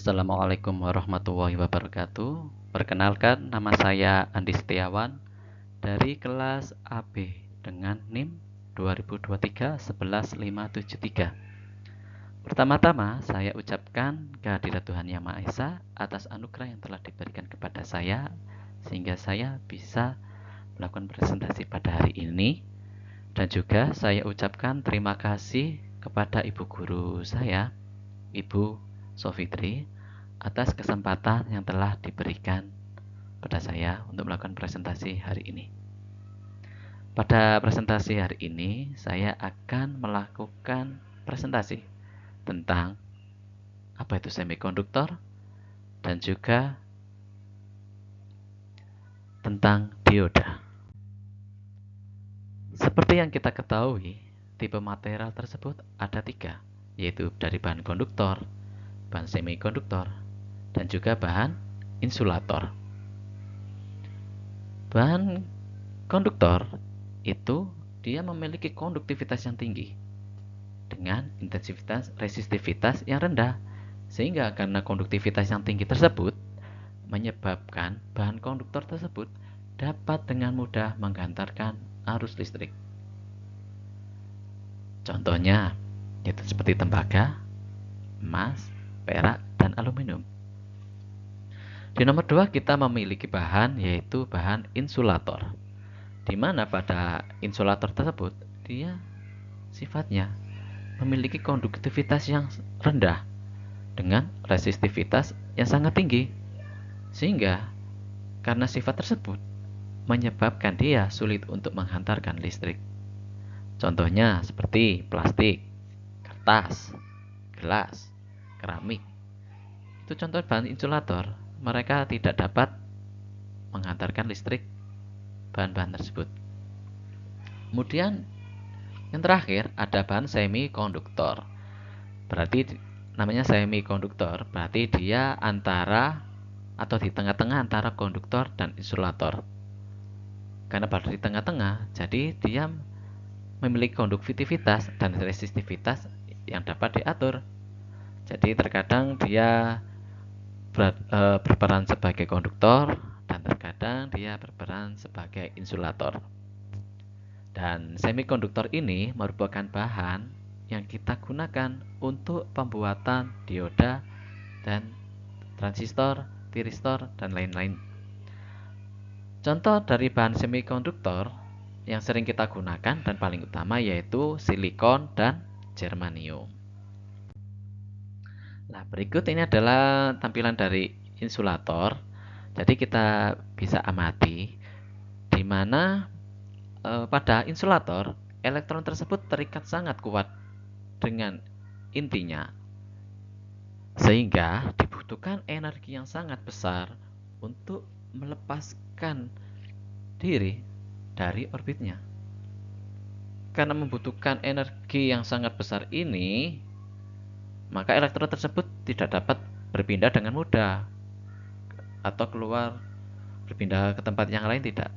Assalamualaikum warahmatullahi wabarakatuh. Perkenalkan, nama saya Andi Setiawan dari kelas AB dengan NIM 2023-11573. Pertama-tama, saya ucapkan kehadirat Tuhan Yang Maha Esa atas anugerah yang telah diberikan kepada saya sehingga saya bisa melakukan presentasi pada hari ini. Dan juga saya ucapkan terima kasih kepada ibu guru saya, Ibu Sofitri, atas kesempatan yang telah diberikan pada saya untuk melakukan presentasi hari ini. Pada presentasi hari ini, saya akan melakukan presentasi tentang apa itu semikonduktor dan juga tentang dioda. Seperti yang kita ketahui, tipe material tersebut ada 3, yaitu dari bahan konduktor, bahan semikonduktor, dan juga bahan insulator. Bahan konduktor itu dia memiliki konduktivitas yang tinggi dengan intensitas resistivitas yang rendah, sehingga karena konduktivitas yang tinggi tersebut menyebabkan bahan konduktor tersebut dapat dengan mudah menghantarkan arus listrik. Contohnya yaitu seperti tembaga, emas, perak, dan aluminium. Di nomor 2 kita memiliki bahan yaitu bahan insulator, di mana pada insulator tersebut dia sifatnya memiliki konduktivitas yang rendah dengan resistivitas yang sangat tinggi, sehingga karena sifat tersebut menyebabkan dia sulit untuk menghantarkan listrik. Contohnya seperti plastik, kertas, gelas, keramik. Itu contoh bahan insulator. Mereka tidak dapat menghantarkan listrik bahan-bahan tersebut. Kemudian yang terakhir ada bahan semikonduktor. Berarti namanya semikonduktor, berarti dia antara atau di tengah-tengah antara konduktor dan insulator. Karena berada di tengah-tengah, jadi dia memiliki konduktivitas dan resistivitas yang dapat diatur. Jadi terkadang dia berperan sebagai konduktor dan terkadang dia berperan sebagai insulator. Dan semikonduktor ini merupakan bahan yang kita gunakan untuk pembuatan dioda dan transistor, tiristor, dan lain-lain. Contoh dari bahan semikonduktor yang sering kita gunakan dan paling utama yaitu silikon dan germanium. Nah, berikut ini adalah tampilan dari insulator. Jadi kita bisa amati di mana pada insulator elektron tersebut terikat sangat kuat dengan intinya, sehingga dibutuhkan energi yang sangat besar untuk melepaskan diri dari orbitnya. Karena membutuhkan energi yang sangat besar ini, maka elektron tersebut tidak dapat berpindah dengan mudah atau keluar berpindah ke tempat yang lain tidak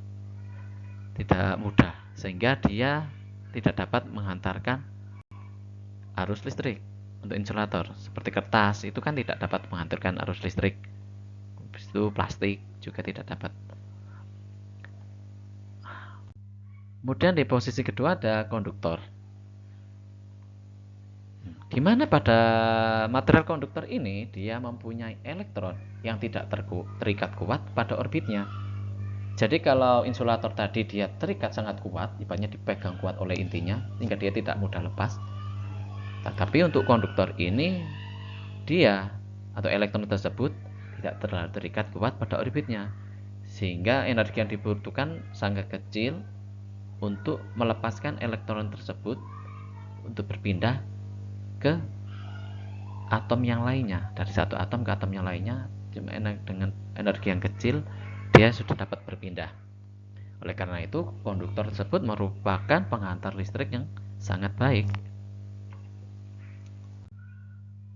mudah, sehingga dia tidak dapat menghantarkan arus listrik. Untuk insulator seperti kertas itu kan tidak dapat menghantarkan arus listrik. Habis itu plastik juga tidak dapat. Kemudian di posisi kedua ada konduktor, di mana pada material konduktor ini dia mempunyai elektron yang tidak terikat kuat pada orbitnya. Jadi kalau insulator tadi dia terikat sangat kuat, ibaratnya dipegang kuat oleh intinya sehingga dia tidak mudah lepas. Tapi untuk konduktor ini dia atau elektron tersebut tidak terlalu terikat kuat pada orbitnya, sehingga energi yang dibutuhkan sangat kecil untuk melepaskan elektron tersebut untuk berpindah ke atom yang lainnya, dari satu atom ke atom yang lainnya dengan energi yang kecil dia sudah dapat berpindah. Oleh karena itu, konduktor tersebut merupakan penghantar listrik yang sangat baik.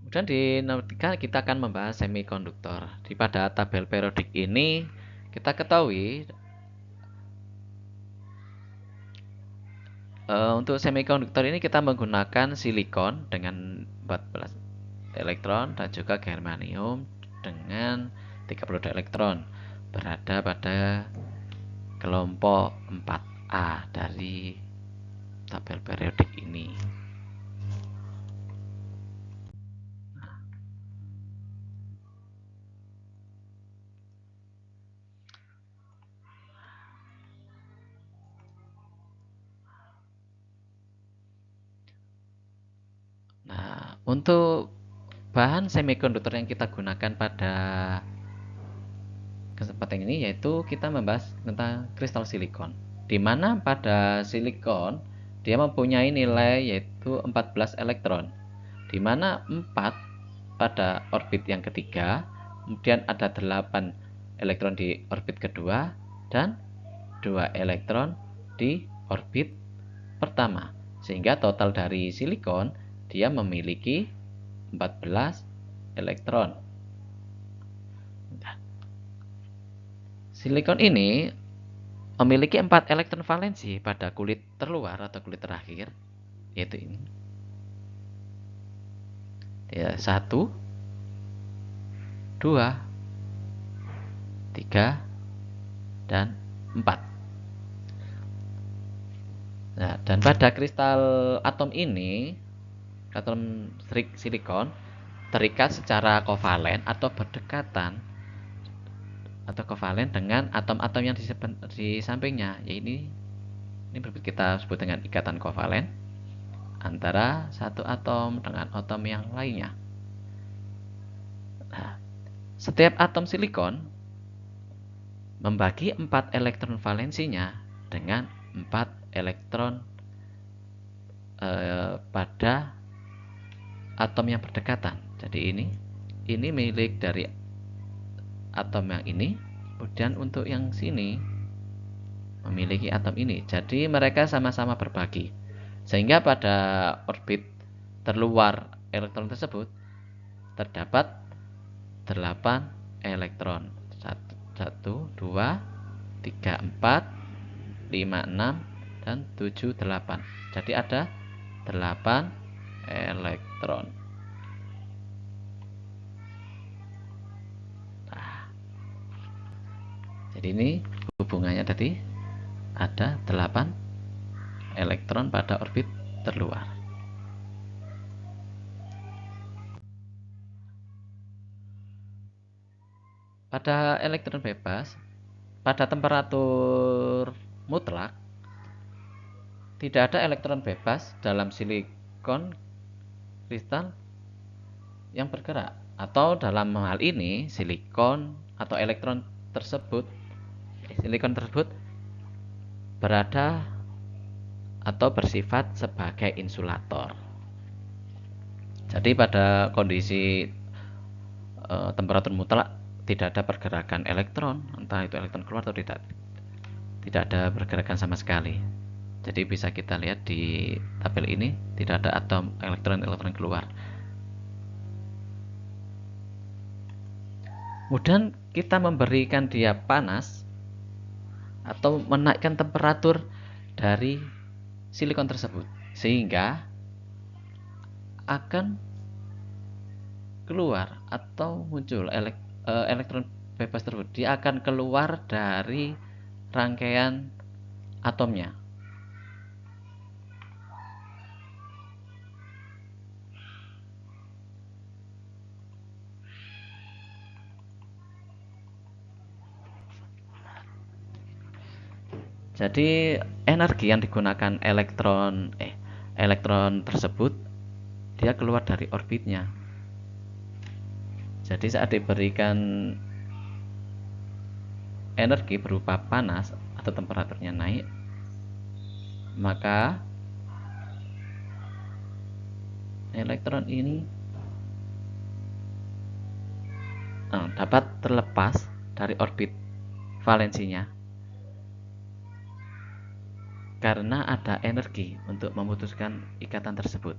Kemudian di nomor 3 kita akan membahas semikonduktor. Di pada tabel periodik ini kita ketahui untuk semikonduktor ini kita menggunakan silikon dengan 14 elektron dan juga germanium dengan 32 elektron berada pada kelompok 4A dari tabel periodik ini. Nah, untuk bahan semikonduktor yang kita gunakan pada kesempatan ini yaitu kita membahas tentang kristal silikon, di mana pada silikon dia mempunyai nilai yaitu 14 elektron, di mana 4 pada orbit yang ketiga, kemudian ada 8 elektron di orbit kedua dan 2 elektron di orbit pertama, sehingga total dari silikon dia memiliki 14 elektron. Silikon ini memiliki 4 elektron valensi pada kulit terluar atau kulit terakhir, yaitu ini. Ya, 1, 2, 3, dan 4. Nah, dan pada kristal atom ini, atom silikon terikat secara kovalen atau berdekatan atau kovalen dengan atom-atom yang di sampingnya. Ya ini kita sebut dengan ikatan kovalen antara satu atom dengan atom yang lainnya. Nah, setiap atom silikon membagi 4 elektron valensinya dengan 4 elektron pada atom yang berdekatan. Jadi ini milik dari atom yang ini, kemudian untuk yang sini memiliki atom ini. Jadi mereka sama-sama berbagi, sehingga pada orbit terluar elektron tersebut terdapat 8 elektron. 1, 2, 3, 4, 5, 6, dan 7, 8. Jadi ada 8 elektron. Nah, jadi ini hubungannya tadi ada 8 elektron pada orbit terluar. Pada elektron bebas, pada temperatur mutlak, tidak ada elektron bebas dalam silikon kristal yang bergerak, atau dalam hal ini silikon atau silikon tersebut berada atau bersifat sebagai insulator. Jadi pada kondisi temperatur mutlak tidak ada pergerakan elektron, entah itu elektron keluar atau tidak ada pergerakan sama sekali. Jadi bisa kita lihat di tabel ini tidak ada atom elektron keluar. Kemudian kita memberikan dia panas atau menaikkan temperatur dari silikon tersebut, sehingga akan keluar atau muncul elektron bebas tersebut. Dia akan keluar dari rangkaian atomnya. Jadi energi yang digunakan elektron tersebut dia keluar dari orbitnya. Jadi saat diberikan energi berupa panas atau temperaturnya naik, maka elektron ini dapat terlepas dari orbit valensinya karena ada energi untuk memutuskan ikatan tersebut.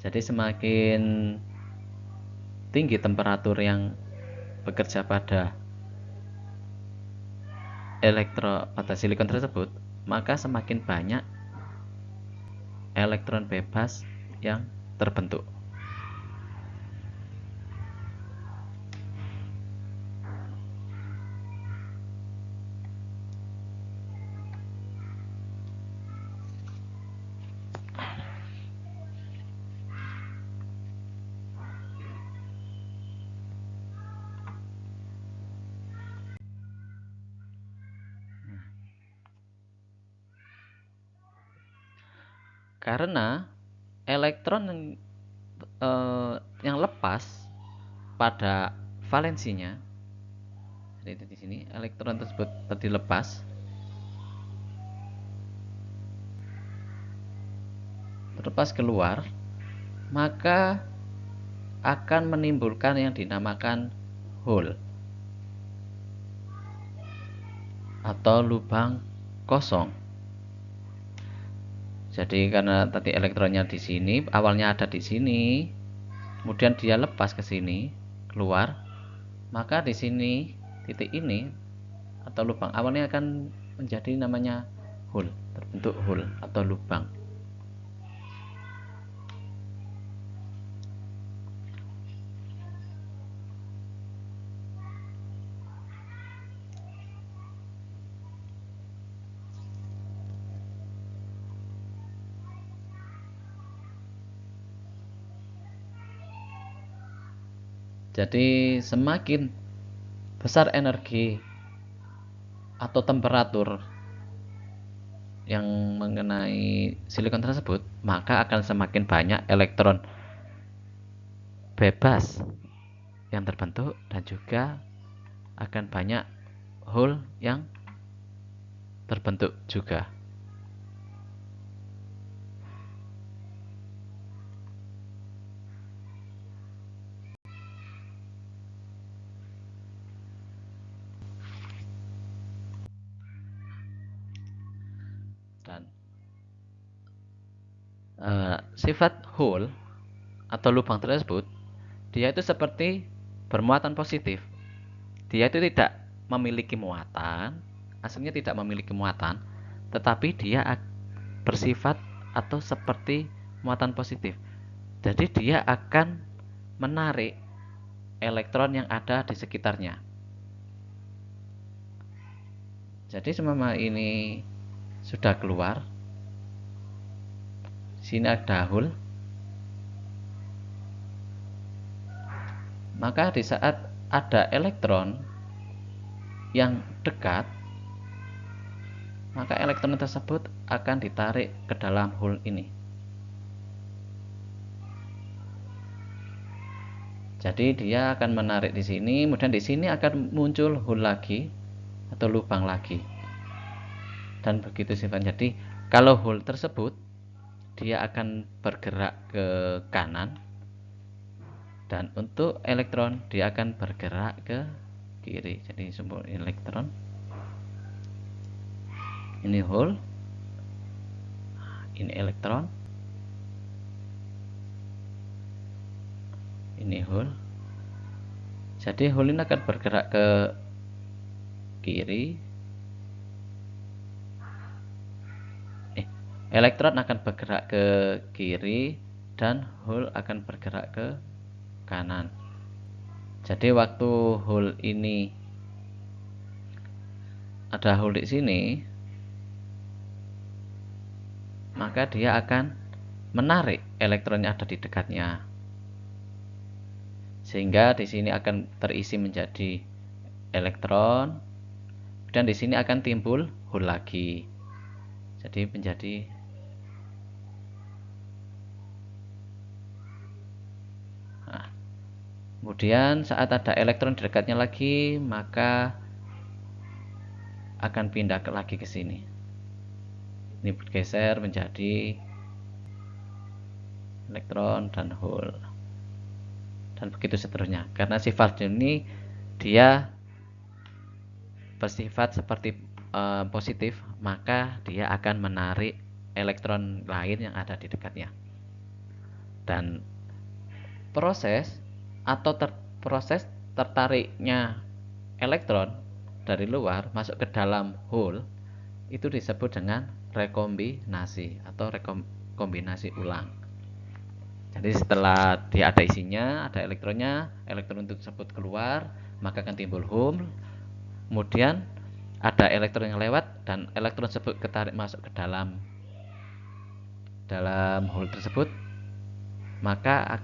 Jadi semakin tinggi temperatur yang bekerja pada elektron pada silikon tersebut, maka semakin banyak elektron bebas yang terbentuk. Karena elektron yang lepas pada valensinya, jadi di sini elektron tersebut tadi lepas, terlepas keluar, maka akan menimbulkan yang dinamakan hole atau lubang kosong. Jadi karena tadi elektronnya di sini, awalnya ada di sini, kemudian dia lepas ke sini, keluar, maka di sini titik ini atau lubang awalnya akan menjadi namanya hole, terbentuk hole atau lubang. Jadi semakin besar energi atau temperatur yang mengenai silikon tersebut, maka akan semakin banyak elektron bebas yang terbentuk dan juga akan banyak hole yang terbentuk juga. Dan sifat hole atau lubang tersebut, dia itu seperti bermuatan positif. Dia itu tidak memiliki muatan, aslinya tidak memiliki muatan, tetapi dia bersifat atau seperti muatan positif. Jadi dia akan menarik elektron yang ada di sekitarnya. Jadi semama ini sudah keluar, sini ada hole, maka di saat ada elektron yang dekat, maka elektron tersebut akan ditarik ke dalam hole ini. Jadi dia akan menarik di sini, kemudian di sini akan muncul hole lagi atau lubang lagi. Dan begitu sifatnya. Jadi kalau hole tersebut dia akan bergerak ke kanan, dan untuk elektron dia akan bergerak ke kiri. Jadi simbol elektron, ini hole, ini elektron, ini hole. Jadi hole ini akan bergerak ke kiri, elektron akan bergerak ke kiri dan hole akan bergerak ke kanan. Jadi waktu hole ini ada hole di sini, maka dia akan menarik elektron yang ada di dekatnya, sehingga di sini akan terisi menjadi elektron, dan di sini akan timbul hole lagi. Jadi menjadi kemudian saat ada elektron di dekatnya lagi, maka akan pindah lagi ke sini. Ini bergeser menjadi elektron dan hole. Dan begitu seterusnya. Karena sifat ini dia bersifat seperti positif, maka dia akan menarik elektron lain yang ada di dekatnya. Dan proses atau proses tertariknya elektron dari luar masuk ke dalam hole itu disebut dengan rekombinasi atau rekombinasi ulang. Jadi setelah dia ada isinya, ada elektronnya, elektron tersebut keluar, maka akan timbul hole. Kemudian ada elektron yang lewat dan elektron tersebut ketarik masuk ke dalam hole tersebut, maka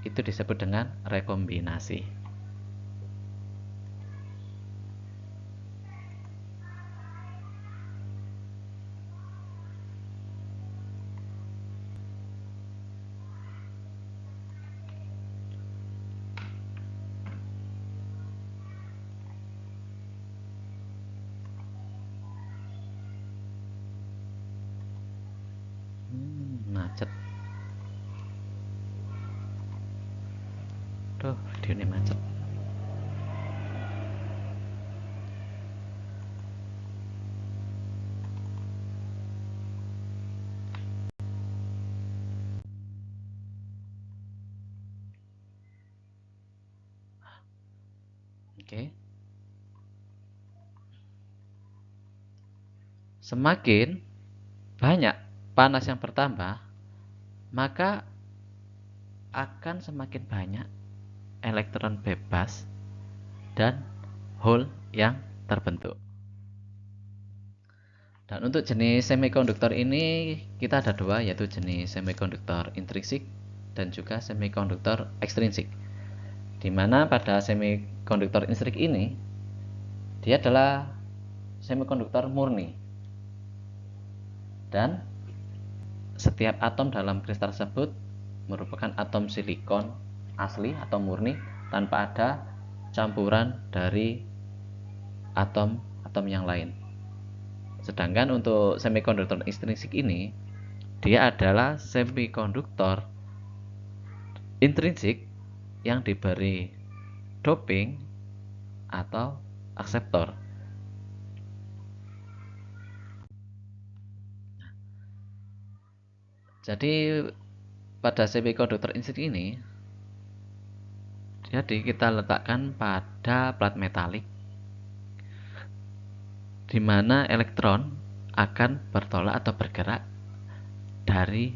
itu disebut dengan rekombinasi. Macet. Tuh, videonya macet. Oke. Semakin banyak panas yang bertambah, maka akan semakin banyak elektron bebas dan hole yang terbentuk. Dan untuk jenis semikonduktor ini kita ada dua, yaitu jenis semikonduktor intrinsik dan juga semikonduktor ekstrinsik. Di mana pada semikonduktor intrinsik ini dia adalah semikonduktor murni. Dan setiap atom dalam kristal tersebut merupakan atom silikon asli atau murni tanpa ada campuran dari atom-atom yang lain. Sedangkan untuk semikonduktor ekstrinsik ini dia adalah semikonduktor intrinsik yang diberi doping atau akseptor. Jadi pada semikonduktor intrinsik ini jadi kita letakkan pada plat metalik di mana elektron akan bertolak atau bergerak dari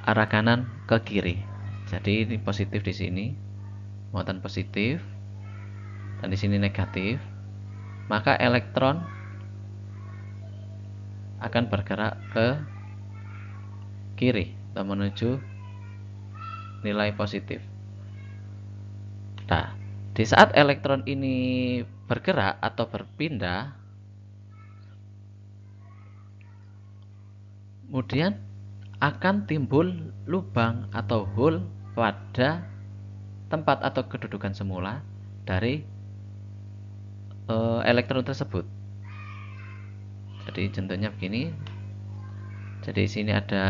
arah kanan ke kiri. Jadi ini positif di sini, muatan positif, dan di sini negatif. Maka elektron akan bergerak ke kiri atau menuju nilai positif. Nah, di saat elektron ini bergerak atau berpindah, kemudian akan timbul lubang atau hole pada tempat atau kedudukan semula dari elektron tersebut. Jadi contohnya begini. Jadi di sini ada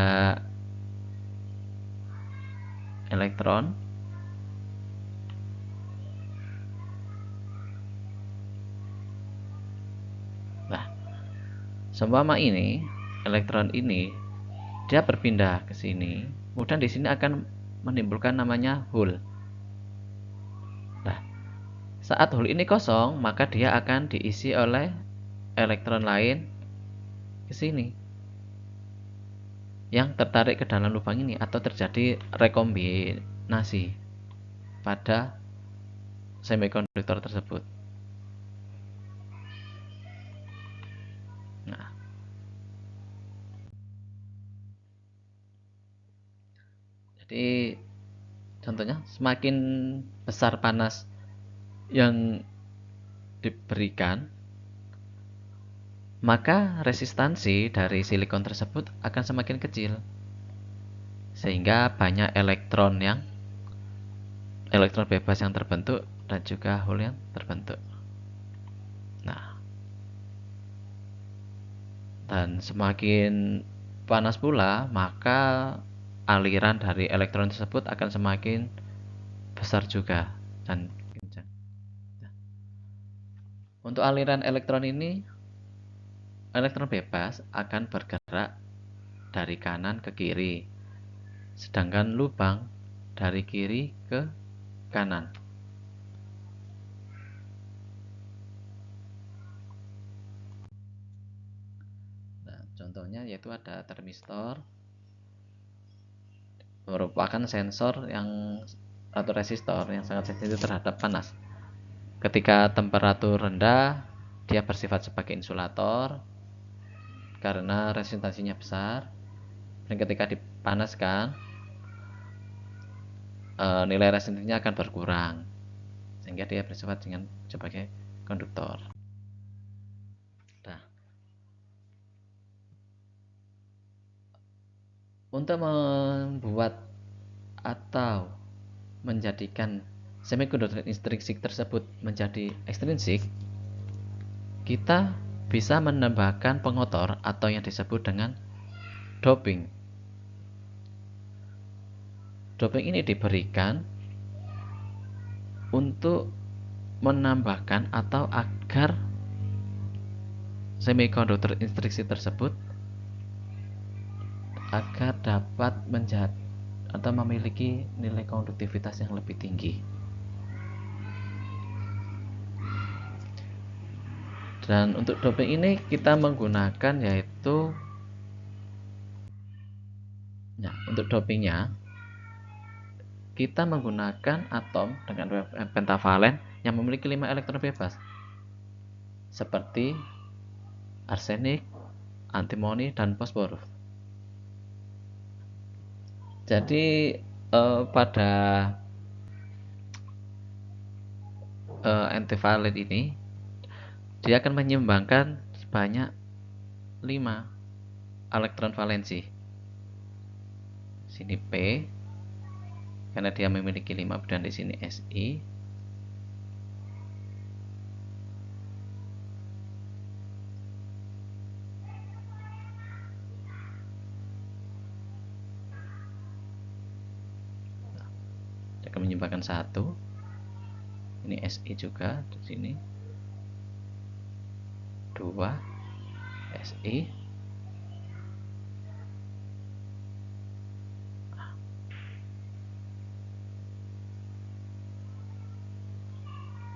elektron. Nah, seumpama ini elektron ini dia berpindah ke sini, kemudian di sini akan menimbulkan namanya hole. Nah, saat hole ini kosong, maka dia akan diisi oleh elektron lain ke sini yang tertarik ke dalam lubang ini atau terjadi rekombinasi pada semikonduktor tersebut. Nah, jadi contohnya semakin besar panas yang diberikan, maka resistansi dari silikon tersebut akan semakin kecil, sehingga banyak elektron bebas yang terbentuk dan juga hole yang terbentuk. Nah, dan semakin panas pula, maka aliran dari elektron tersebut akan semakin besar juga dan kencang. Nah, untuk aliran elektron ini, elektron bebas akan bergerak dari kanan ke kiri, sedangkan lubang dari kiri ke kanan. Contohnya yaitu ada termistor, merupakan sensor yang atau resistor yang sangat sensitif terhadap panas. Ketika temperatur rendah, dia bersifat sebagai insulator karena resistansinya besar, dan ketika dipanaskan nilai resistansinya akan berkurang sehingga dia bersifat sebagai konduktor. Nah, untuk membuat atau menjadikan semikonduktor intrinsik tersebut menjadi ekstrinsik, kita bisa menambahkan pengotor atau yang disebut dengan doping. Doping ini diberikan untuk menambahkan atau agar semikonduktor intrinsik tersebut agar dapat menjadi atau memiliki nilai konduktivitas yang lebih tinggi. Dan untuk doping ini kita menggunakan yaitu untuk dopingnya kita menggunakan atom dengan pentavalen yang memiliki 5 elektron bebas seperti arsenik, antimoni, dan fosfor. Jadi pada antivalen ini dia akan menyumbangkan sebanyak 5 elektron valensi. Sini P karena dia memiliki 5 dan di sini Si. Dia akan menyumbangkan 1. Ini Si juga di sini. 2 Si.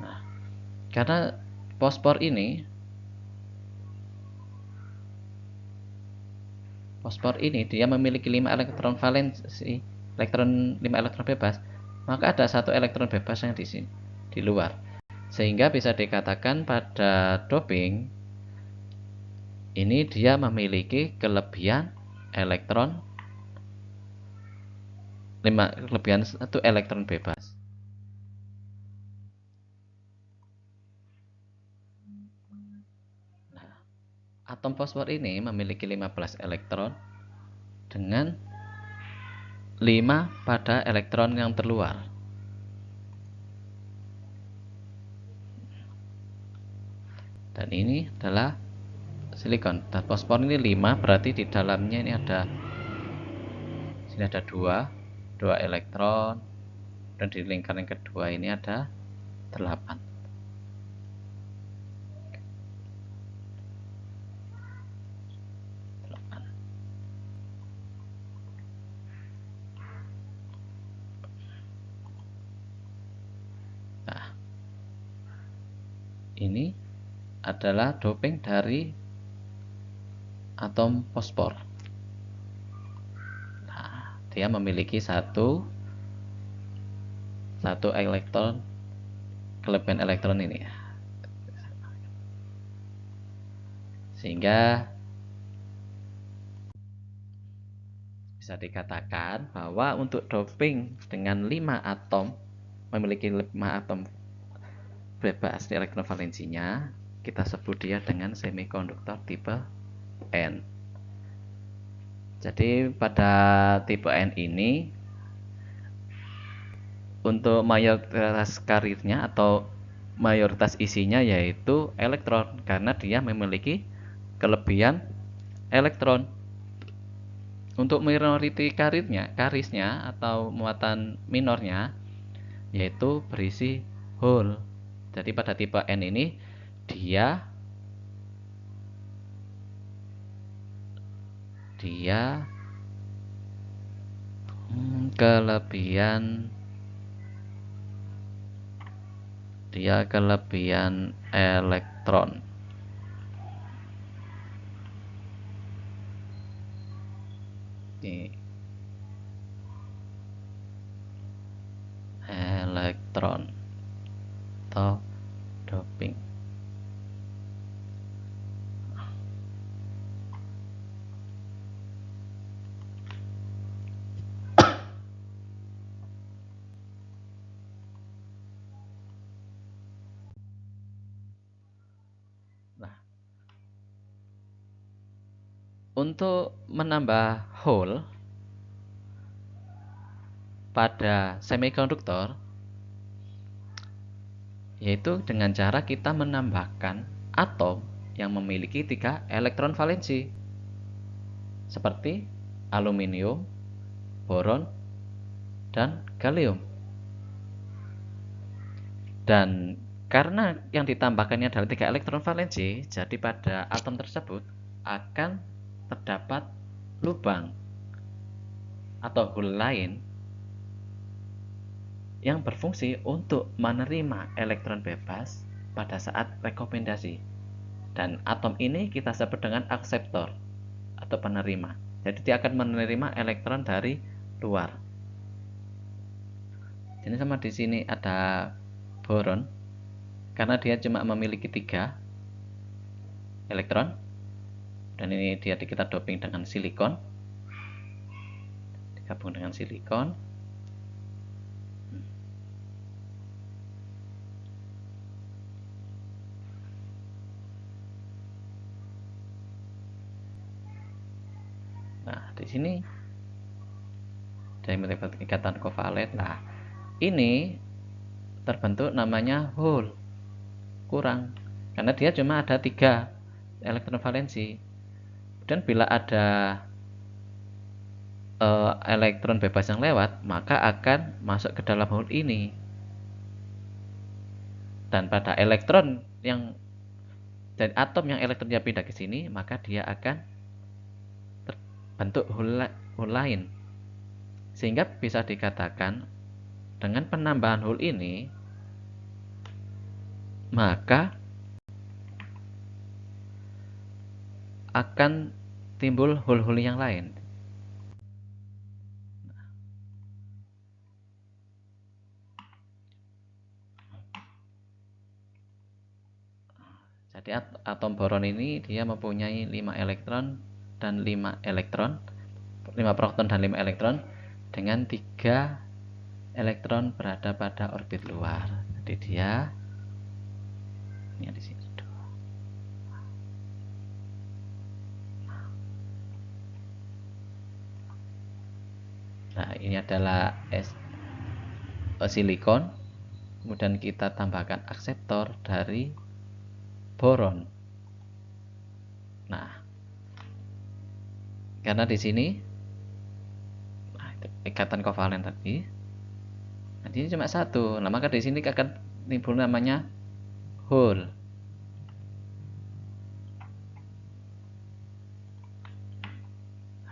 Nah, karena fosfor ini dia memiliki 5 elektron valensi, 5 elektron bebas, maka ada 1 elektron bebas yang di sini di luar. Sehingga bisa dikatakan pada doping ini dia memiliki kelebihan 1 elektron bebas. Nah, atom fosfor ini memiliki 15 elektron dengan 5 pada elektron yang terluar. Dan ini adalah silikon. Dan fosfor ini 5, berarti di dalamnya ini ada sini ada 2 elektron, dan di lingkaran kedua ini ada 8. Nah, ini adalah doping dari atom fosfor. Nah, dia memiliki satu elektron, kelebihan elektron ini, sehingga bisa dikatakan bahwa untuk doping dengan 5 atom memiliki 5 atom bebas di elektron valensinya, kita sebut dia dengan semikonduktor tipe N. Jadi pada tipe N ini untuk mayoritas karirnya atau mayoritas isinya yaitu elektron karena dia memiliki kelebihan elektron. Untuk minority karisnya atau muatan minornya yaitu berisi hole. Jadi pada tipe N ini dia kelebihan elektron. Ini elektron atau doping. Nah, untuk menambah hole pada semikonduktor yaitu dengan cara kita menambahkan atom yang memiliki 3 elektron valensi seperti aluminium, boron, dan gallium. Dan karena yang ditambahkannya adalah 3 elektron valensi, jadi pada atom tersebut akan terdapat lubang atau hole lain yang berfungsi untuk menerima elektron bebas pada saat rekomendasi. Dan atom ini kita sebut dengan akseptor atau penerima. Jadi dia akan menerima elektron dari luar. Jadi sama di sini ada boron, karena dia cuma memiliki 3 elektron, dan ini dia kita doping dengan silikon, digabung dengan silikon. Nah, di sini dari ikatan kovalen. Nah, ini terbentuk namanya hole kurang karena dia cuma ada 3 elektron valensi. Dan bila ada elektron bebas yang lewat, maka akan masuk ke dalam hole ini. Dan pada elektron yang dan atom yang elektronnya pindah ke sini, maka dia akan terbentuk hole lain. Sehingga bisa dikatakan dengan penambahan hole ini, maka akan timbul hole-hole yang lain. Jadi atom boron ini dia mempunyai 5 elektron dan 5 elektron, 5 proton dan 5 elektron dengan 3 elektron berada pada orbit luar. Jadi dia ini di sini. Nah, ini adalah silikon. Kemudian kita tambahkan akseptor dari boron. Nah, karena di sini ikatan kovalen tadi, nah ini cuma 1. Nah, maka di sini akan timbul namanya hole.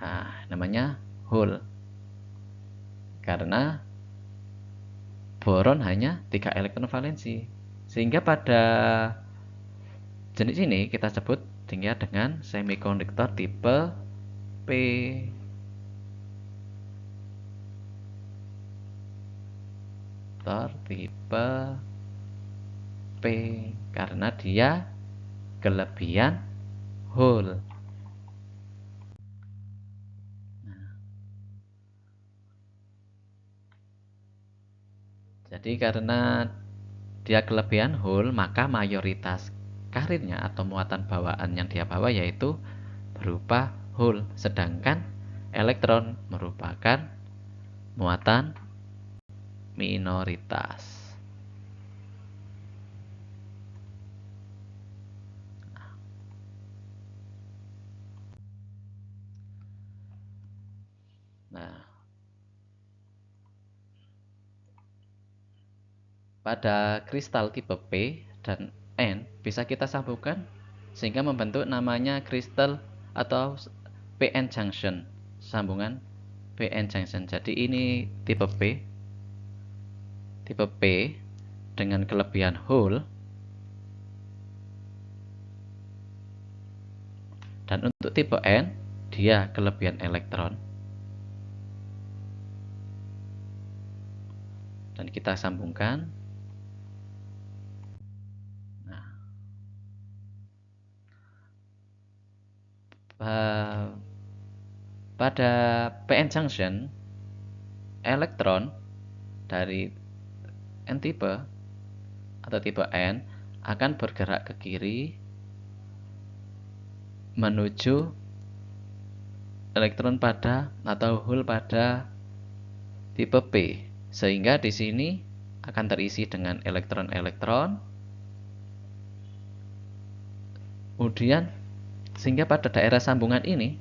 Nah, namanya hole. Karena boron hanya 3 elektron valensi. Sehingga pada jenis ini kita sebut dia dengan semikonduktor tipe P. Tipe P karena dia kelebihan hole. Jadi karena dia kelebihan hole, maka mayoritas karirnya atau muatan bawaan yang dia bawa yaitu berupa hole, sedangkan elektron merupakan muatan minoritas. Nah, pada kristal tipe P dan N bisa kita sambungkan sehingga membentuk namanya kristal atau PN junction, sambungan PN junction. Jadi ini tipe P dengan kelebihan hole, dan untuk tipe N dia kelebihan elektron. kita sambungkan. Nah, pada PN junction, elektron dari N tipe atau tipe N akan bergerak ke kiri menuju elektron pada atau hole pada tipe P, sehingga di sini akan terisi dengan elektron-elektron. Kemudian sehingga pada daerah sambungan ini,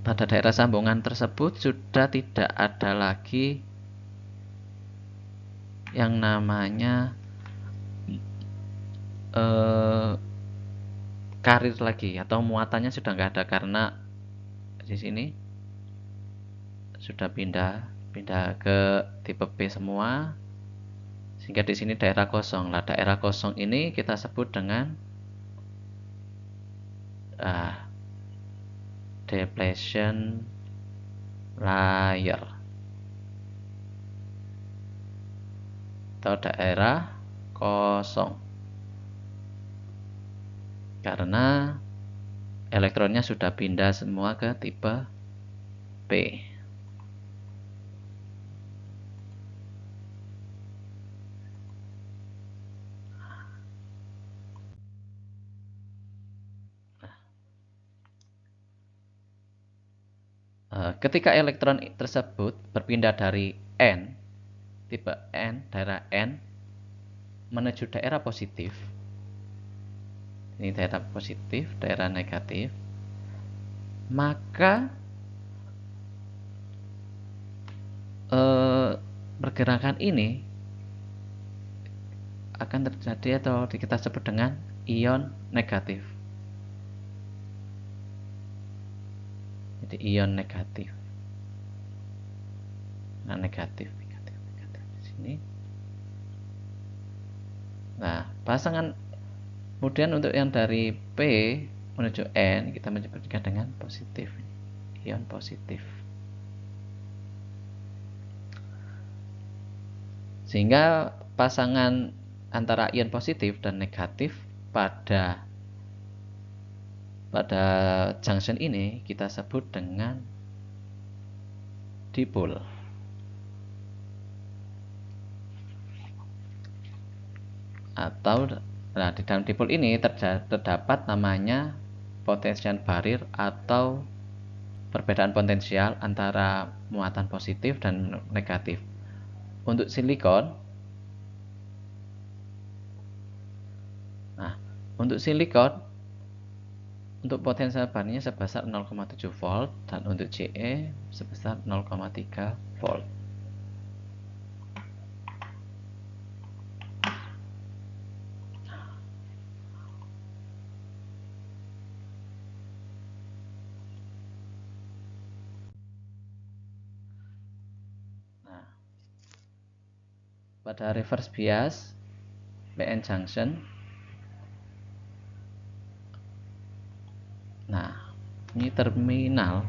pada daerah sambungan tersebut sudah tidak ada lagi yang namanya karir lagi, atau muatannya sudah nggak ada, karena di sini sudah pindah ke tipe B semua, sehingga di sini daerah kosong. Lah, daerah kosong ini kita sebut dengan depletion layer atau daerah kosong, karena elektronnya sudah pindah semua ke tipe P. Ketika elektron tersebut berpindah dari N, tipe N, daerah N, menuju daerah positif, ini daerah positif, daerah negatif, maka pergerakan ini akan terjadi atau kita sebut dengan ion negatif. Jadi ion negatif. Nah, negatif di sini. Nah, pasangan kemudian untuk yang dari P menuju N kita menyebutkan dengan positif, ion positif. Sehingga pasangan antara ion positif dan negatif pada junction ini kita sebut dengan dipol. Atau di dalam dipol ini terdapat namanya potential barrier atau perbedaan potensial antara muatan positif dan negatif. Untuk silikon, untuk potensial barriernya sebesar 0,7 volt dan untuk Je sebesar 0,3 volt. Nah, pada reverse bias PN junction, nah ini terminal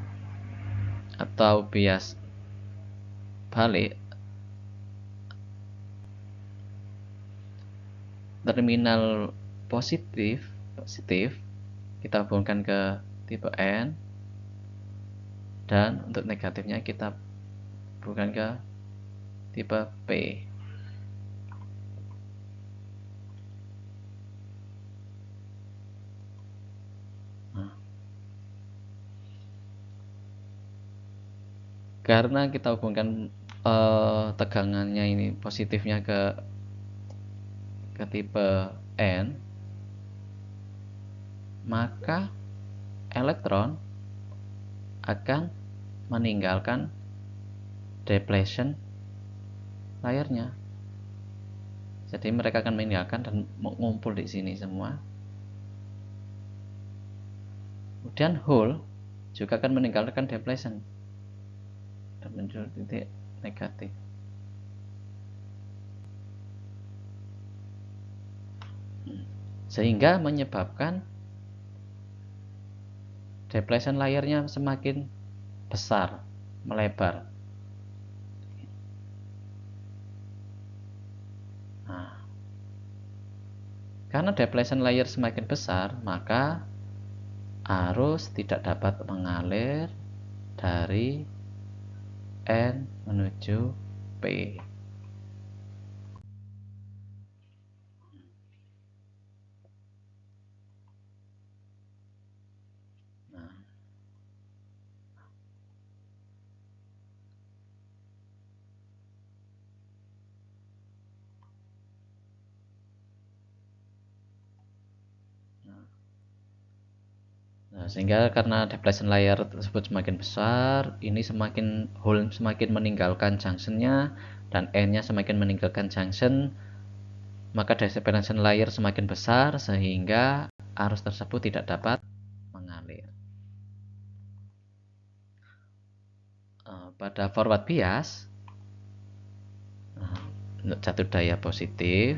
atau bias balik, terminal positif kita hubungkan ke tipe N, dan untuk negatifnya kita hubungkan ke tipe P. Karena kita hubungkan tegangannya ini positifnya ke tipe N, maka elektron akan meninggalkan depletion layernya. Jadi mereka akan meninggalkan dan mengumpul di sini semua. Kemudian hole juga akan meninggalkan depletion dan muncul titik negatif. Sehingga menyebabkan depletion layernya semakin besar, melebar. Nah, karena depletion layer semakin besar, maka arus tidak dapat mengalir dari N menuju P. Nah, sehingga karena depletion layer tersebut semakin besar, ini semakin hole semakin meninggalkan junctionnya dan N-nya semakin meninggalkan junction, maka depletion layer semakin besar sehingga arus tersebut tidak dapat mengalir. Pada forward bias, untuk jatuh daya positif,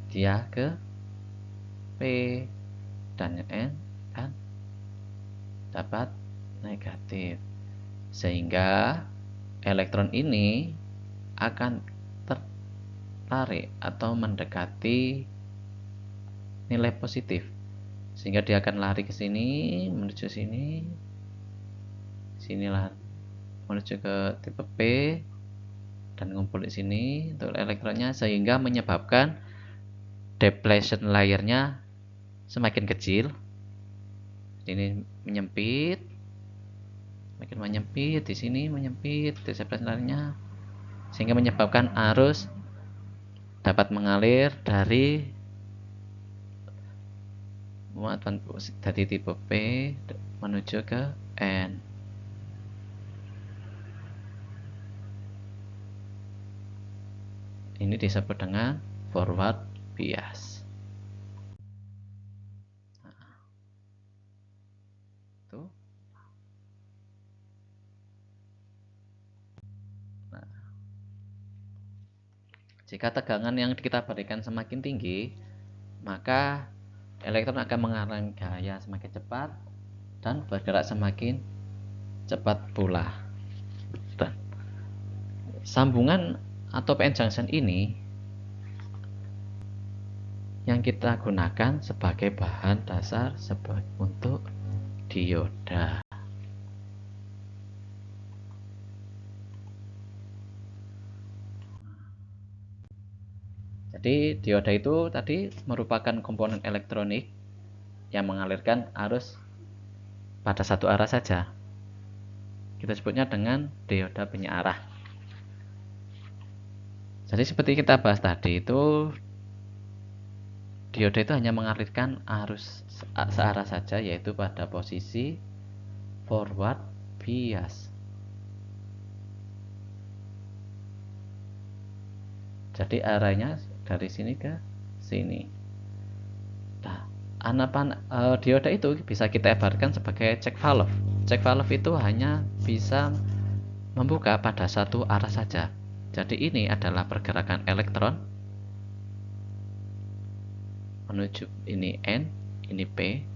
dia ke P dan N kan dapat negatif, sehingga elektron ini akan tertarik atau mendekati nilai positif, sehingga dia akan lari ke sini menuju sini, sinilah menuju ke tipe P dan ngumpul di sini untuk elektronnya, sehingga menyebabkan depletion layernya semakin kecil. Ini menyempit, makin menyempit, di sini menyempit depletion layernya, sehingga menyebabkan arus dapat mengalir dari tipe P menuju ke N. Ini disebut dengan forward bias. Jika tegangan yang kita berikan semakin tinggi, maka elektron akan mengalami gaya semakin cepat dan bergerak semakin cepat pula. Dan sambungan atau PN junction ini yang kita gunakan sebagai bahan dasar untuk dioda. Jadi dioda itu tadi merupakan komponen elektronik yang mengalirkan arus pada satu arah saja. Kita sebutnya dengan dioda penyearah. Jadi seperti kita bahas tadi itu, dioda itu hanya mengalirkan arus searah saja, yaitu pada posisi forward bias. Jadi arahnya dari sini ke sini. Nah, dioda itu bisa kita ibaratkan sebagai check valve. Check valve itu hanya bisa membuka pada satu arah saja. Jadi ini adalah pergerakan elektron menuju ini N, ini P.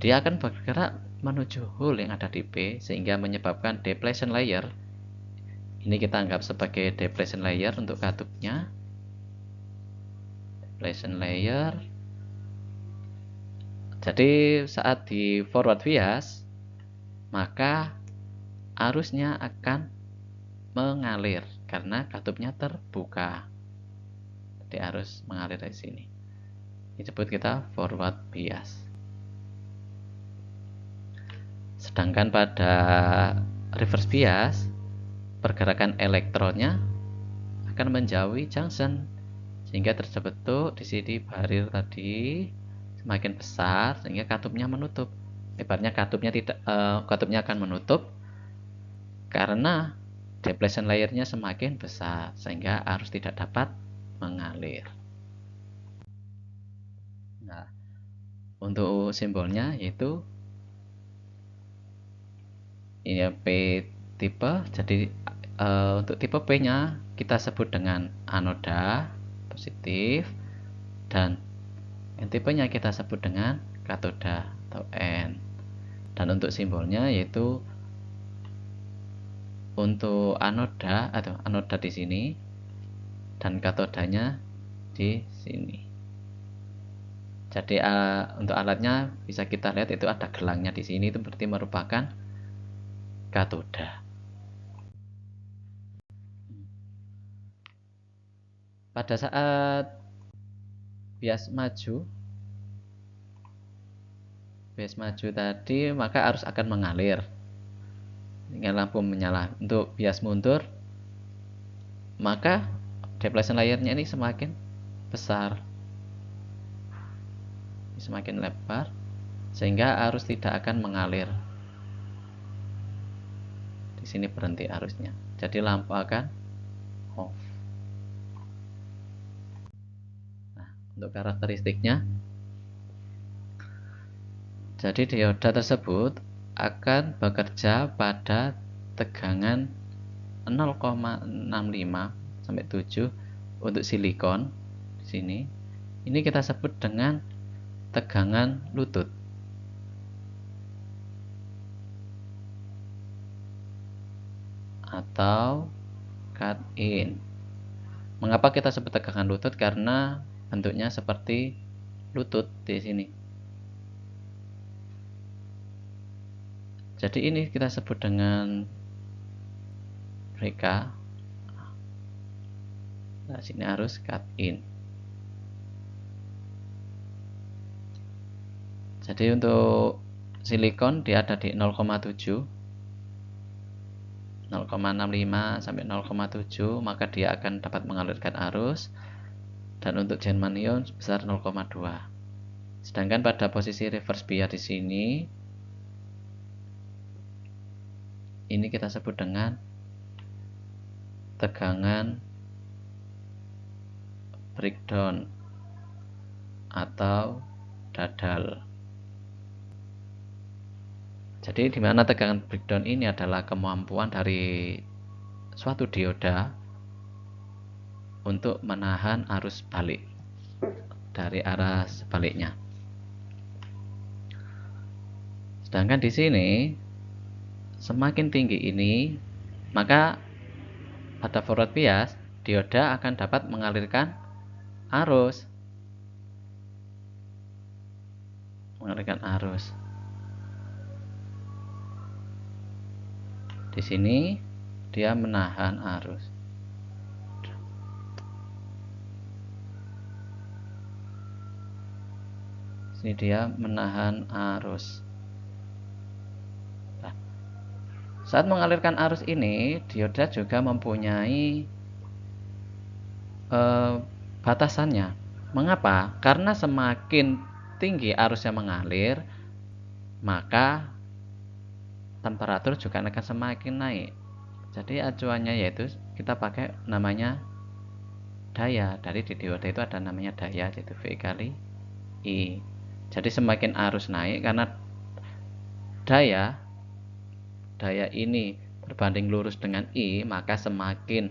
Dia akan bergerak menuju hole yang ada di P, sehingga menyebabkan depletion layer. Ini kita anggap sebagai depletion layer untuk katupnya. Depletion layer. Jadi saat di forward bias, maka arusnya akan mengalir karena katupnya terbuka. Jadi arus mengalir dari sini. Disebut kita forward bias. Sedangkan pada reverse bias, pergerakan elektronnya akan menjauhi junction, sehingga terbentuk di sini barrier tadi semakin besar sehingga katupnya menutup. Ibaratnya katupnya akan menutup karena depletion layernya semakin besar sehingga arus tidak dapat mengalir. Nah, untuk simbolnya yaitu ini P tipe. Jadi untuk tipe P nya kita sebut dengan anoda positif, dan N tipenya kita sebut dengan katoda atau N. Dan untuk simbolnya yaitu untuk anoda atau anoda di sini dan katodanya di sini. Jadi untuk alatnya bisa kita lihat itu ada gelangnya di sini, itu berarti merupakan katoda. Pada saat bias maju tadi, maka arus akan mengalir hingga lampu menyala. Untuk bias mundur, maka depletion layernya ini semakin besar, semakin lebar, sehingga arus tidak akan mengalir. Di sini berhenti arusnya, jadi lampu akan off. Nah, untuk karakteristiknya, jadi dioda tersebut akan bekerja pada tegangan 0,65 sampai 7 untuk silikon di sini. Ini kita sebut dengan tegangan lutut. Atau cut in. Mengapa kita sebut tegangan lutut? Karena bentuknya seperti lutut di sini. Jadi ini kita sebut dengan reka. Nah, sini harus cut in. Jadi untuk silikon dia ada di 0,7, 0,65 sampai 0,7, maka dia akan dapat mengalirkan arus. Dan untuk germanium sebesar 0,2. Sedangkan pada posisi reverse bias di sini, ini kita sebut dengan tegangan breakdown atau dadal. Jadi di mana tegangan breakdown ini adalah kemampuan dari suatu dioda untuk menahan arus balik dari arah sebaliknya. Sedangkan di sini semakin tinggi ini, maka pada forward bias dioda akan dapat mengalirkan arus. Di sini dia menahan arus. Sini dia menahan arus. Nah, saat mengalirkan arus ini, dioda juga mempunyai batasannya. Mengapa? Karena semakin tinggi arus yang mengalir, maka temperatur juga akan semakin naik. Jadi acuannya yaitu kita pakai namanya daya. Dari di dioda itu ada namanya daya, yaitu V kali I. Jadi semakin arus naik, karena daya ini berbanding lurus dengan I, maka semakin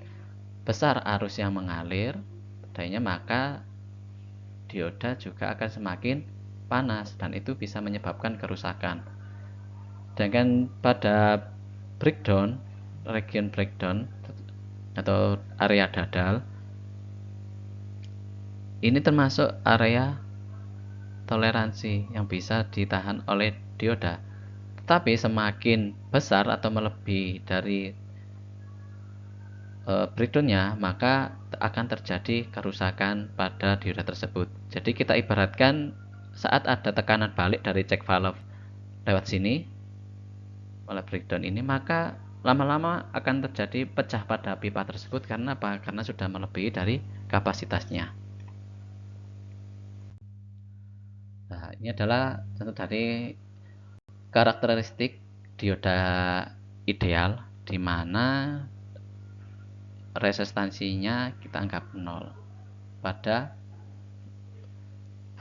besar arus yang mengalir dayanya, maka dioda juga akan semakin panas, dan itu bisa menyebabkan kerusakan. Sedangkan pada breakdown, region breakdown atau area dadal, ini termasuk area toleransi yang bisa ditahan oleh dioda. Tetapi semakin besar atau melebihi dari breakdownnya, maka akan terjadi kerusakan pada dioda tersebut. Jadi kita ibaratkan saat ada tekanan balik dari check valve lewat sini, oleh breakdown ini, maka lama-lama akan terjadi pecah pada pipa tersebut. Karena apa? Karena sudah melebihi dari kapasitasnya. Nah, ini adalah contoh dari karakteristik dioda ideal, di mana resistansinya kita anggap 0 pada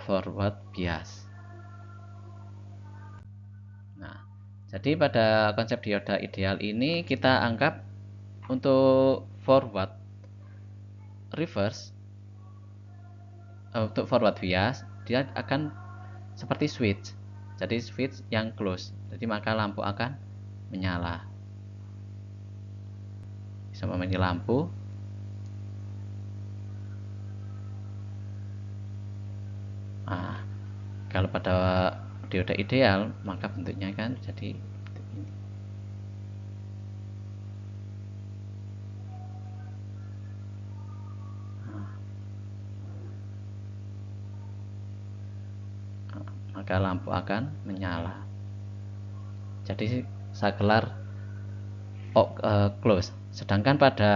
forward bias. Nah, jadi pada konsep dioda ideal ini kita anggap untuk forward reverse, untuk forward bias dia akan seperti switch. Jadi switch yang close. Jadi maka lampu akan menyala. Bisa memilih lampu. Nah, kalau pada dioda ideal maka bentuknya kan jadi ini. Maka lampu akan menyala. Jadi sakelar close. Sedangkan pada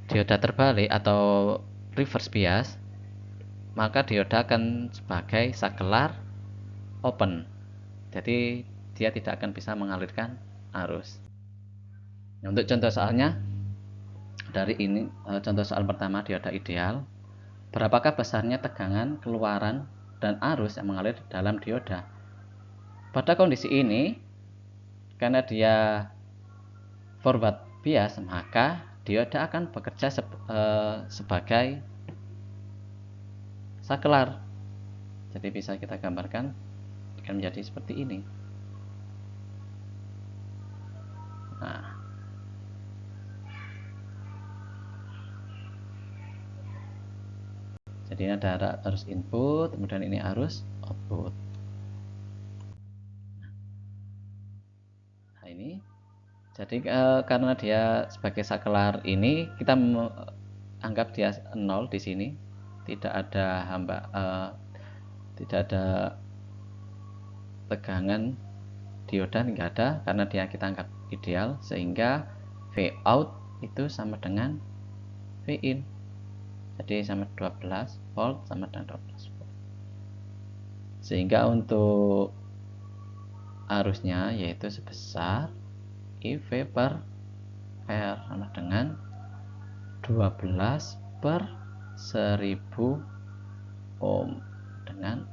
dioda terbalik atau reverse bias, maka dioda akan sebagai sakelar open. Jadi dia tidak akan bisa mengalirkan arus. Nah, untuk contoh soalnya dari ini, contoh soal pertama dioda ideal. Berapakah besarnya tegangan keluaran dan arus yang mengalir dalam dioda? Pada kondisi ini, karena dia forward bias, maka dioda akan bekerja sebagai sakelar. Jadi bisa kita gambarkan akan menjadi seperti ini. Nah, jadi ini ada arus input, kemudian ini arus output. Nah, ini jadi karena dia sebagai sakelar ini, kita anggap dia 0 di sini, tidak ada tidak ada tegangan dioda, nggak ada karena dia kita anggap ideal, sehingga V out itu sama dengan V in. Jadi sama 12 volt sama dengan 12 volt. Sehingga untuk arusnya yaitu sebesar IV per R sama dengan 12 per 1000 ohm dengan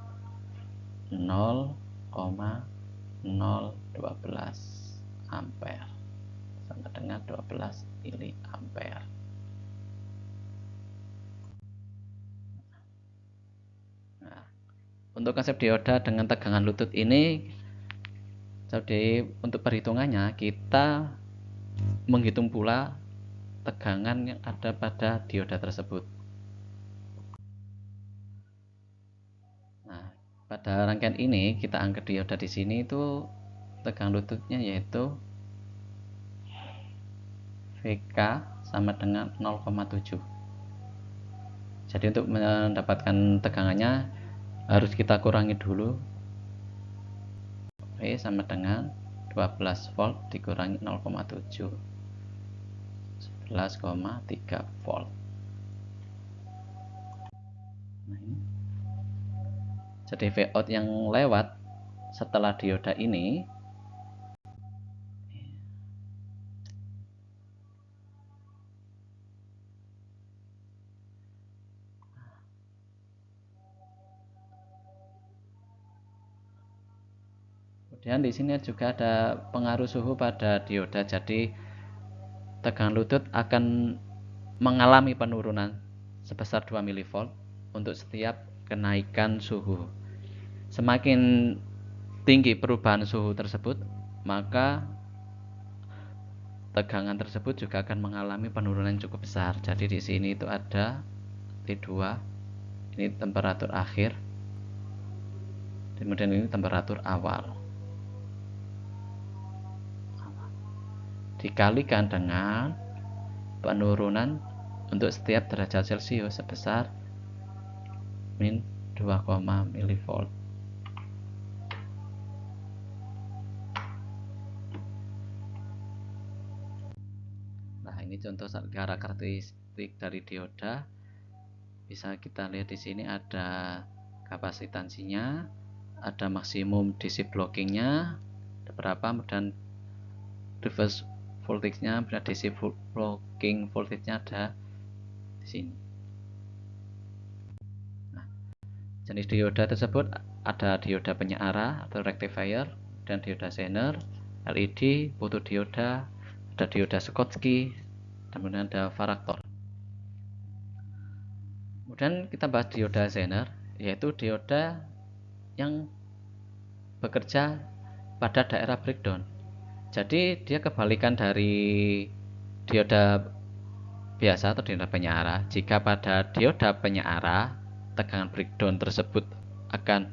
0,012 ampere sama dengan 12 miliampere. Nah, untuk konsep dioda dengan tegangan lutut ini, jadi untuk perhitungannya kita menghitung pula tegangan yang ada pada dioda tersebut. Nah, pada rangkaian ini kita angkat dioda di sini itu tegangan lututnya yaitu VK sama dengan 0,7. Jadi untuk mendapatkan tegangannya harus kita kurangi dulu. V sama dengan 12 volt dikurangi 0,7, 11,3 volt. Nah, ini. Jadi V out yang lewat setelah dioda ini kemudian di sini juga ada pengaruh suhu pada dioda. Jadi tegangan lutut akan mengalami penurunan sebesar 2 mV untuk setiap kenaikan suhu. Semakin tinggi perubahan suhu tersebut, maka tegangan tersebut juga akan mengalami penurunan yang cukup besar. Jadi di sini itu ada T2, ini temperatur akhir, kemudian ini temperatur awal. Dikalikan dengan penurunan untuk setiap derajat Celcius sebesar min 2, mV. Nah, ini contoh karakteristik dari dioda. Bisa kita lihat di sini ada kapasitansinya, ada maksimum DC blockingnya, ada berapa, dan reverse voltage-nya, DC blocking voltage-nya ada di sini. Nah, jenis dioda tersebut ada dioda penyearah atau rectifier, dan dioda zener, LED, photodioda, ada dioda Schottky, kemudian ada varaktor. Kemudian kita bahas dioda zener, yaitu dioda yang bekerja pada daerah breakdown. Jadi dia kebalikan dari dioda biasa atau dioda penyearah. Jika pada dioda penyearah tegangan breakdown tersebut akan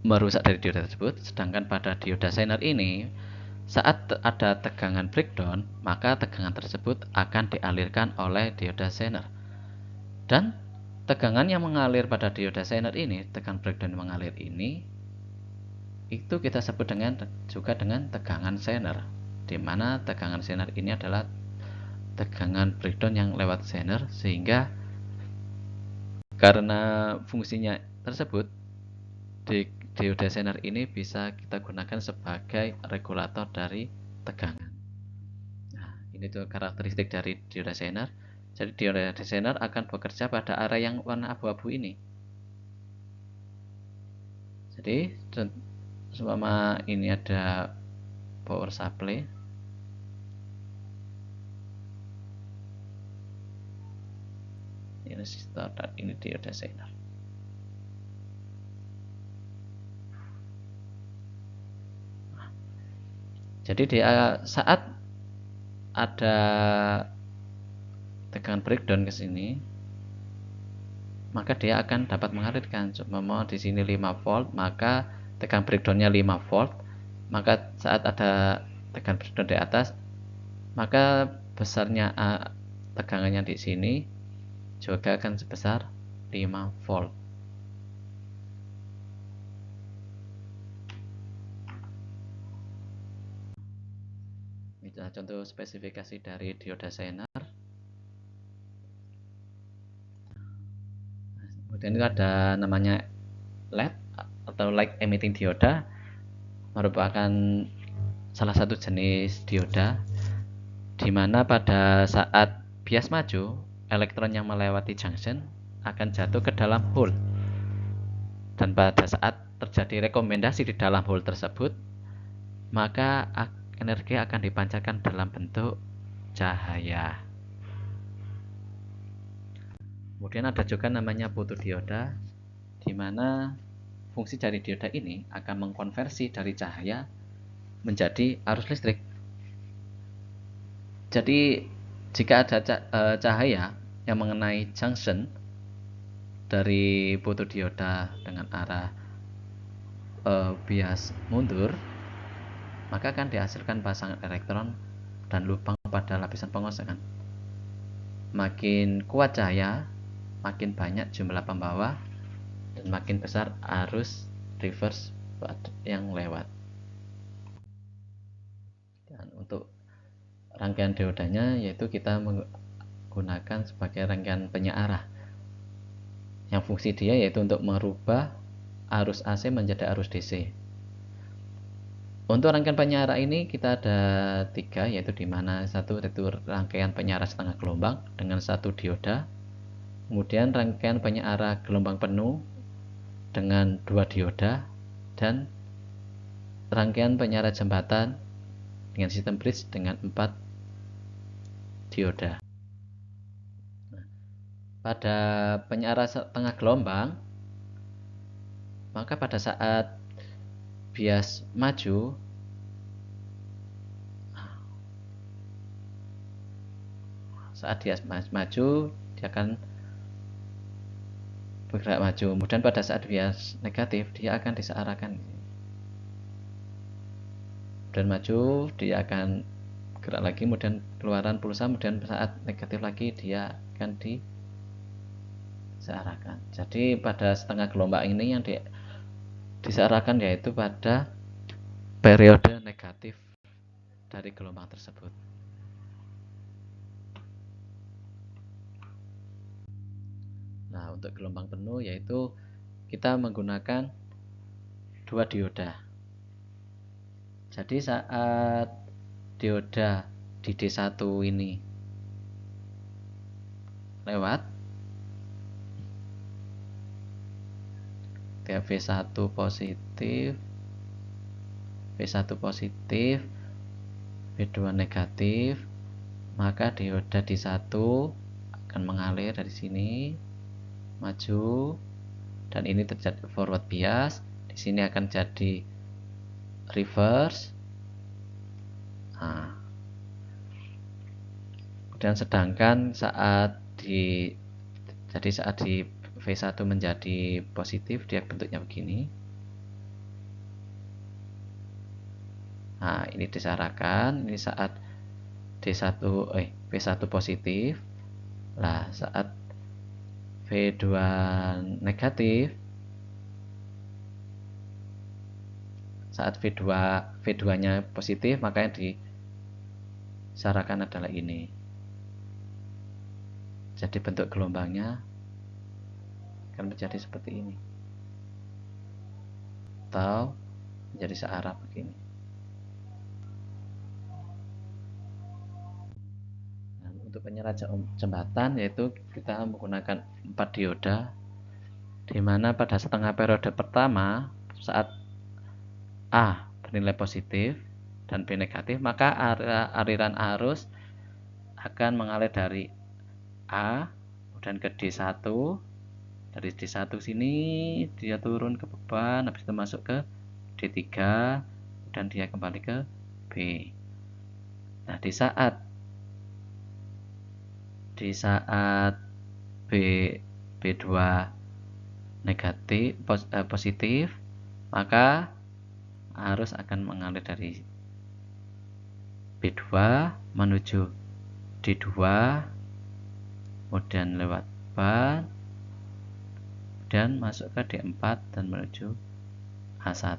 merusak dari dioda tersebut. Sedangkan pada dioda Zener ini, saat ada tegangan breakdown, maka tegangan tersebut akan dialirkan oleh dioda Zener. Dan tegangan yang mengalir pada dioda Zener ini, tegangan breakdown yang mengalir ini, itu kita sebut juga dengan tegangan Zener, di mana tegangan Zener ini adalah tegangan breakdown yang lewat Zener, sehingga karena fungsinya tersebut, dioda Zener ini bisa kita gunakan sebagai regulator dari tegangan. Nah, ini tuh karakteristik dari dioda Zener. Jadi dioda Zener akan bekerja pada area yang warna abu-abu ini. Jadi selama ini ada power supply, ini resistor, dan ini dioda Zener. Jadi saat ada tegangan breakdown ke sini, maka dia akan dapat mengalirkan. Mau di sini 5 volt, maka tegangan breakdownnya 5 volt. Maka saat ada tegangan breakdown di atas, maka besarnya tegangannya di sini juga akan sebesar 5 volt. Ini contoh spesifikasi dari dioda Zener. Kemudian ada namanya LED atau light emitting dioda, merupakan salah satu jenis dioda di mana pada saat bias maju, elektron yang melewati junction akan jatuh ke dalam hole, dan pada saat terjadi rekomendasi di dalam hole tersebut, maka energi akan dipancarkan dalam bentuk cahaya. Kemudian ada juga namanya fotodioda, di mana fungsi dari dioda ini akan mengkonversi dari cahaya menjadi arus listrik. Jadi jika ada cahaya yang mengenai junction dari fotodioda dengan arah bias mundur, maka akan dihasilkan pasangan elektron dan lubang pada lapisan pengosongan. Makin kuat cahaya, makin banyak jumlah pembawa, dan makin besar arus reverse yang lewat. Dan untuk rangkaian diodanya, yaitu kita menggunakan sebagai rangkaian penyearah, yang fungsi dia yaitu untuk merubah arus AC menjadi arus DC. Untuk rangkaian penyearah ini kita ada 3, yaitu dimana satu yaitu rangkaian penyearah setengah gelombang dengan satu dioda, kemudian rangkaian penyearah gelombang penuh dengan 2 dioda, dan rangkaian penyearah jembatan dengan sistem bridge dengan 4 dioda. Pada penyearah setengah gelombang, maka pada saat bias maju, dia akan bergerak maju. Kemudian pada saat bias negatif, dia akan disearahkan. Dan maju, dia akan gerak lagi, kemudian keluaran pulsa, kemudian saat negatif lagi dia akan disearahkan. Jadi pada setengah gelombang ini yang disearahkan yaitu pada periode negatif dari gelombang tersebut. Nah, untuk gelombang penuh yaitu kita menggunakan 2 dioda. Jadi saat dioda di D1 ini lewat, V1 positif, V2 negatif, maka dioda D1 akan mengalir dari sini maju, dan ini terjadi forward bias. Di sini akan jadi reverse. Nah, kemudian sedangkan saat Jadi saat di V1 menjadi positif, dia bentuknya begini. Nah, ini disarahkan. Ini saat V1 positif. Nah, saat V2 negatif, saat V2-nya positif, maka yang disarahkan adalah ini. Jadi bentuk gelombangnya akan menjadi seperti ini, atau menjadi searah begini. Nah, untuk penyerah jembatan yaitu kita menggunakan 4 dioda, di mana pada setengah periode pertama saat A bernilai positif dan B negatif, maka aliran arus akan mengalir dari A kemudian ke D1. Dari D1 sini dia turun ke beban, habis itu masuk ke D3 dan dia kembali ke B. Nah, di saat B2 positif, maka arus akan mengalir dari B2 menuju D2, kemudian lewat ban, dan masuk ke D4 dan menuju A1.